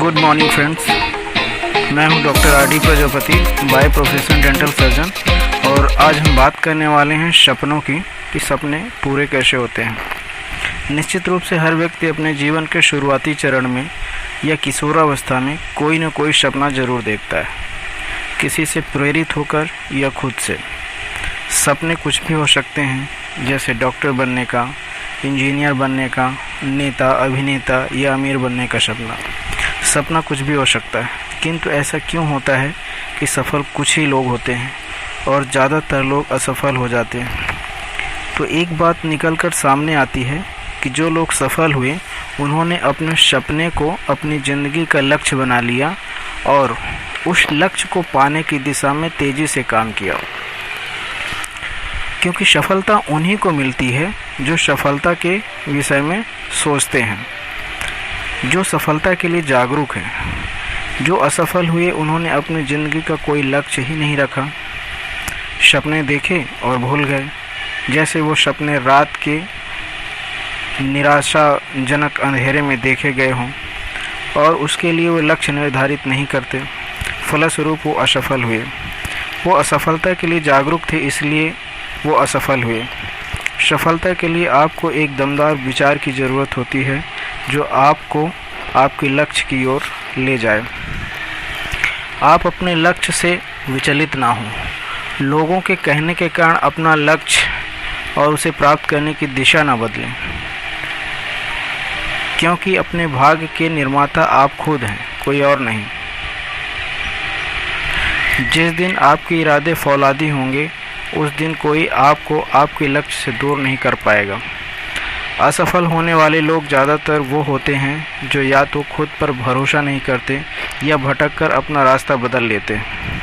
Good morning friends, मैं हूं doctor R D Prajapati, by profession dental surgeon. और आज हम बात करने वाले हैं सपनों की कि सपने पूरे कैसे होते हैं। निश्चित रूप से हर व्यक्ति अपने जीवन के शुरुआती चरण में या किशोरावस्था में कोई न कोई सपना ज़रूर देखता है, किसी से प्रेरित होकर या खुद से। सपने कुछ भी हो सकते हैं, जैसे डॉक्टर बनने का, इंजीनियर बनने का, नेता, अभिनेता या अमीर बनने का सपना कुछ भी हो सकता है। किंतु ऐसा क्यों होता है कि सफल कुछ ही लोग होते हैं और ज़्यादातर लोग असफल हो जाते हैं? तो एक बात निकल कर सामने आती है कि जो लोग सफल हुए उन्होंने अपने सपने को अपनी ज़िंदगी का लक्ष्य बना लिया और उस लक्ष्य को पाने की दिशा में तेज़ी से काम किया। क्योंकि सफलता उन्हीं को मिलती है जो सफलता के विषय में सोचते हैं, जो सफलता के लिए जागरूक हैं। जो असफल हुए उन्होंने अपनी ज़िंदगी का कोई लक्ष्य ही नहीं रखा, सपने देखे और भूल गए, जैसे वो सपने रात के निराशाजनक अंधेरे में देखे गए हों और उसके लिए वो लक्ष्य निर्धारित नहीं करते। फलस्वरूप वो असफल हुए। वो असफलता के लिए जागरूक थे, इसलिए वो असफल हुए। सफलता के लिए आपको एक दमदार विचार की ज़रूरत होती है जो आपको आपके लक्ष्य की ओर ले जाए। आप अपने लक्ष्य से विचलित ना हों, लोगों के कहने के कारण अपना लक्ष्य और उसे प्राप्त करने की दिशा ना बदलें, क्योंकि अपने भाग्य के निर्माता आप खुद हैं, कोई और नहीं। जिस दिन आपके इरादे फौलादी होंगे उस दिन कोई आपको आपके लक्ष्य से दूर नहीं कर पाएगा। असफल होने वाले लोग ज़्यादातर वो होते हैं जो या तो खुद पर भरोसा नहीं करते या भटक कर अपना रास्ता बदल लेते हैं।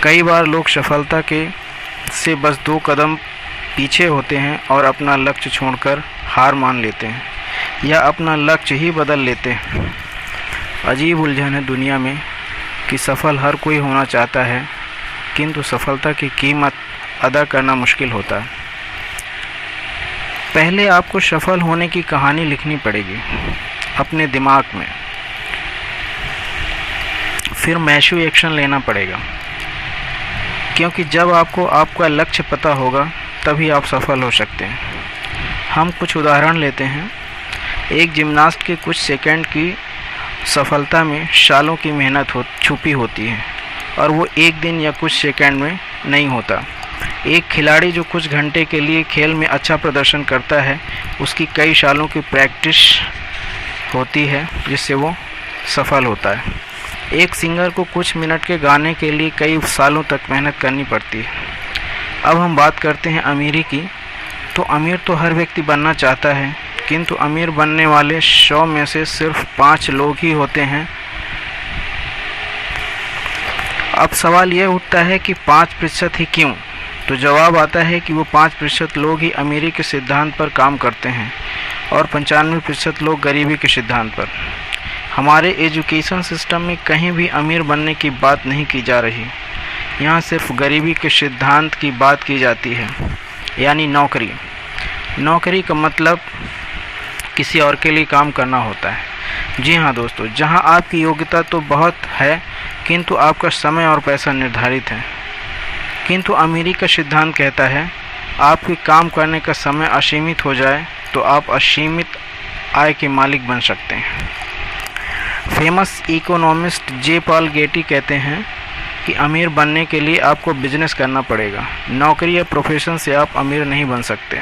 कई बार लोग सफलता के से बस 2 कदम पीछे होते हैं और अपना लक्ष्य छोड़कर हार मान लेते हैं या अपना लक्ष्य ही बदल लेते हैं। अजीब उलझन है दुनिया में कि सफल हर कोई होना चाहता है, किंतु सफलता की कीमत अदा करना मुश्किल होता है। पहले आपको सफल होने की कहानी लिखनी पड़ेगी अपने दिमाग में, फिर मैसिव एक्शन लेना पड़ेगा, क्योंकि जब आपको आपका लक्ष्य पता होगा तभी आप सफल हो सकते हैं। हम कुछ उदाहरण लेते हैं। एक जिम्नास्ट के कुछ सेकंड की सफलता में सालों की मेहनत छुपी होती है और वो एक दिन या कुछ सेकंड में नहीं होता। एक खिलाड़ी जो कुछ घंटे के लिए खेल में अच्छा प्रदर्शन करता है, उसकी कई सालों की प्रैक्टिस होती है जिससे वो सफल होता है। एक सिंगर को कुछ मिनट के गाने के लिए कई सालों तक मेहनत करनी पड़ती है। अब हम बात करते हैं अमीरी की। तो अमीर तो हर व्यक्ति बनना चाहता है, किंतु अमीर बनने वाले 100 में से सिर्फ 5 लोग ही होते हैं। अब सवाल यह उठता है कि 5% ही क्यों? तो जवाब आता है कि वो 5% लोग ही अमीरी के सिद्धांत पर काम करते हैं और 95% लोग गरीबी के सिद्धांत पर। हमारे एजुकेशन सिस्टम में कहीं भी अमीर बनने की बात नहीं की जा रही, यहाँ सिर्फ गरीबी के सिद्धांत की बात की जाती है, यानी नौकरी। नौकरी का मतलब किसी और के लिए काम करना होता है। जी हाँ दोस्तों, जहाँ आपकी योग्यता तो बहुत है किंतु आपका समय और पैसा निर्धारित है। किंतु अमीरी का सिद्धांत कहता है आपके काम करने का समय असीमित हो जाए तो आप असीमित आय के मालिक बन सकते हैं। फेमस इकोनॉमिस्ट जे पॉल गेटी कहते हैं कि अमीर बनने के लिए आपको बिजनेस करना पड़ेगा, नौकरी या प्रोफेशन से आप अमीर नहीं बन सकते।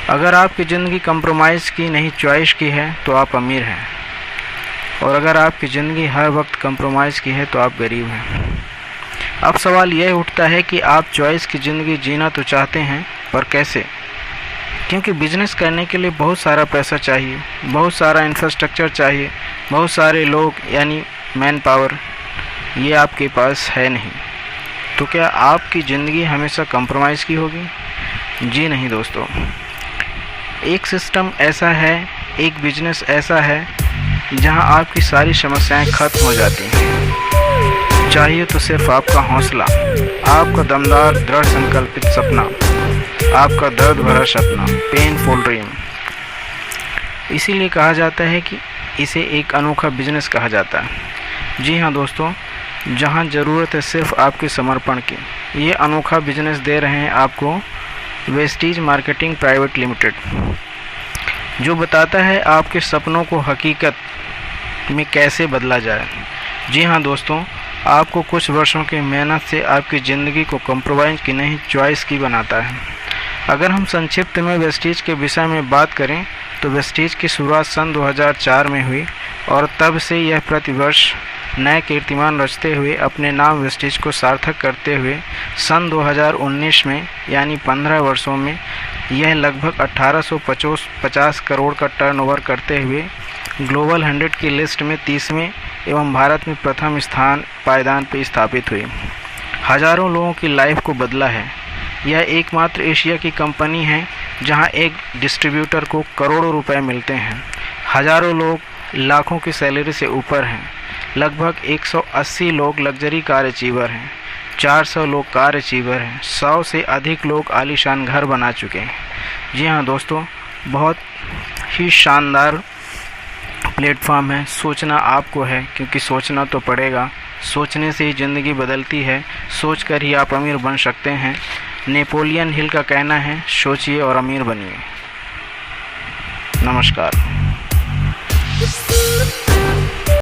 अगर आपकी ज़िंदगी कंप्रोमाइज़ की नहीं चॉइस की है तो आप अमीर हैं, और अगर आपकी ज़िंदगी हर वक्त कंप्रोमाइज़ की है तो आप गरीब हैं। अब सवाल यह उठता है कि आप चॉइस की ज़िंदगी जीना तो चाहते हैं, पर कैसे? क्योंकि बिजनेस करने के लिए बहुत सारा पैसा चाहिए, बहुत सारा इंफ्रास्ट्रक्चर चाहिए, बहुत सारे लोग यानी मैन पावर, ये आपके पास है नहीं। तो क्या आपकी ज़िंदगी हमेशा कंप्रोमाइज़ की होगी? जी नहीं दोस्तों। एक सिस्टम ऐसा है, एक बिजनेस ऐसा है जहां आपकी सारी समस्याएं खत्म हो जाती हैं। चाहिए तो सिर्फ आपका हौसला, आपका दमदार दृढ़ संकल्पित सपना, आपका दर्द भरा सपना, पेनफुल ड्रीम। इसीलिए कहा जाता है कि इसे एक अनोखा बिजनेस कहा जाता है। जी हाँ दोस्तों, जहाँ ज़रूरत है सिर्फ आपके समर्पण की, ये अनोखा बिजनेस दे रहे हैं आपको वेस्टीज मार्केटिंग प्राइवेट लिमिटेड, जो बताता है आपके सपनों को हकीकत में कैसे बदला जाए। जी हाँ दोस्तों, आपको कुछ वर्षों की मेहनत से आपकी ज़िंदगी को कॉम्प्रोमाइज़ की नहीं, चॉइस की बनाता है। अगर हम संक्षिप्त में वेस्टीज के विषय में बात करें तो वेस्टीज की शुरुआत सन 2004 में हुई और तब से यह प्रतिवर्ष नए कीर्तिमान रचते हुए अपने नाम वेस्टीज को सार्थक करते हुए सन 2019 में यानी 15 वर्षों में यह लगभग 1850 करोड़ का टर्नओवर करते हुए ग्लोबल 100 की लिस्ट में 30वें एवं भारत में प्रथम स्थान पायदान पर स्थापित हुई। हज़ारों लोगों की लाइफ को बदला है। यह एकमात्र एशिया की कंपनी है जहां एक डिस्ट्रीब्यूटर को करोड़ों रुपए मिलते हैं। हज़ारों लोग लाखों की सैलरी से ऊपर हैं। लगभग 180 लोग लग्जरी कार अचीवर हैं। 400 लोग कार अचीवर हैं। 100 से अधिक लोग आलीशान घर बना चुके हैं। जी हाँ दोस्तों, बहुत ही शानदार प्लेटफॉर्म है। सोचना आपको है, क्योंकि सोचना तो पड़ेगा। सोचने से ही ज़िंदगी बदलती है। सोच कर ही आप अमीर बन सकते हैं। नेपोलियन हिल का कहना है, सोचिए और अमीर बनिए। नमस्कार।